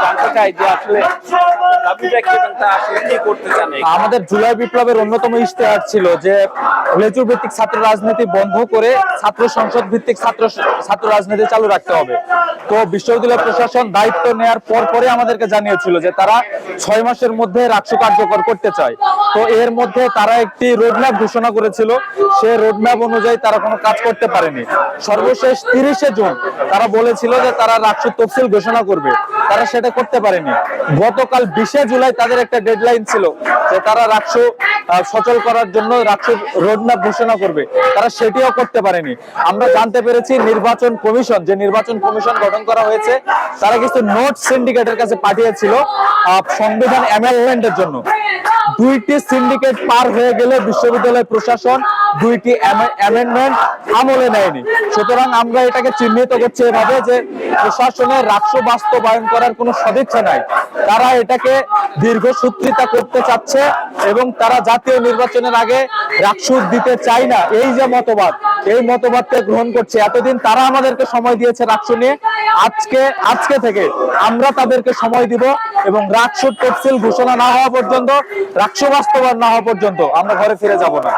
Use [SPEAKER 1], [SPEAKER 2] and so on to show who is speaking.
[SPEAKER 1] জানতে চাই যে আসলে
[SPEAKER 2] আমাদের জুলাই বিপ্লবের অন্যতম ইশতেহার ছিল যে লেজুর ভিত্তিক ছাত্র রাজনীতি বন্ধ করে ছাত্র সংসদ ভিত্তিক ছাত্র রাজনীতি চালু রাখতে হবে। তো বিশ্ববিদ্যালয় প্রশাসন দায়িত্ব নেওয়ার পরে আমাদেরকে জানিয়েছিল যে তারা 6 মাসের মধ্যে রাকসু কার্যকর করতে চায়। তো এর মধ্যে তারা একটি রোডম্যাপ ঘোষণা করেছিল, সে রোডম্যাপ অনুযায়ী তারা কোনো কাজ করতে পারেনি। সর্বশেষ 30শে জুন তারা বলেছিল যে তারা রাকসু তফসিল ঘোষণা করবে, তারা সেটা করতে পারেনি। গতকাল 20শে জুলাই তাদের একটা ডেডলাইন ছিল যে তারা রাকসু সচল করার জন্য রাকসু রোডম্যাপ ঘোষণা করবে, তারা সেটিও করতে পারেনি। আমরা জানতে পেরেছি নির্বাচন কমিশন, যে নির্বাচন কমিশন গঠন করা হয়েছে, তারা কিছু নোট সিন্ডিকেটের কাছে পাঠিয়েছিল সংবিধান অ্যামেন্ডমেন্টের জন্য। 2টি সিন্ডিকেট পার হয়ে গেলে বিশ্ববিদ্যালয় প্রশাসন 2টি অ্যামেন্ডমেন্ট আমলে নেয়নি। সুতরাং আমরা এটাকে চিহ্নিত করছি এভাবে যে প্রশাসনের রাকসু বাস্তবায়ন করার কোনো সদিচ্ছা নাই, তারা এটাকে দীর্ঘসূত্রিতা করতে চাচ্ছে এবং তারা জাতীয় নির্বাচনের আগে রাকসু দিতে চায় না, এই যে মতবাদ, এই মতবাদকে গ্রহণ করছে। এতদিন তারা আমাদেরকে সময় দিয়েছে রাকসু নিয়ে, আজকে থেকে আমরা তাদেরকে সময় দিব এবং রাকসুর তফসিল ঘোষণা না হওয়া পর্যন্ত, রাকসু বাস্তবায়ন না হওয়া পর্যন্ত আমরা ঘরে ফিরে যাব না।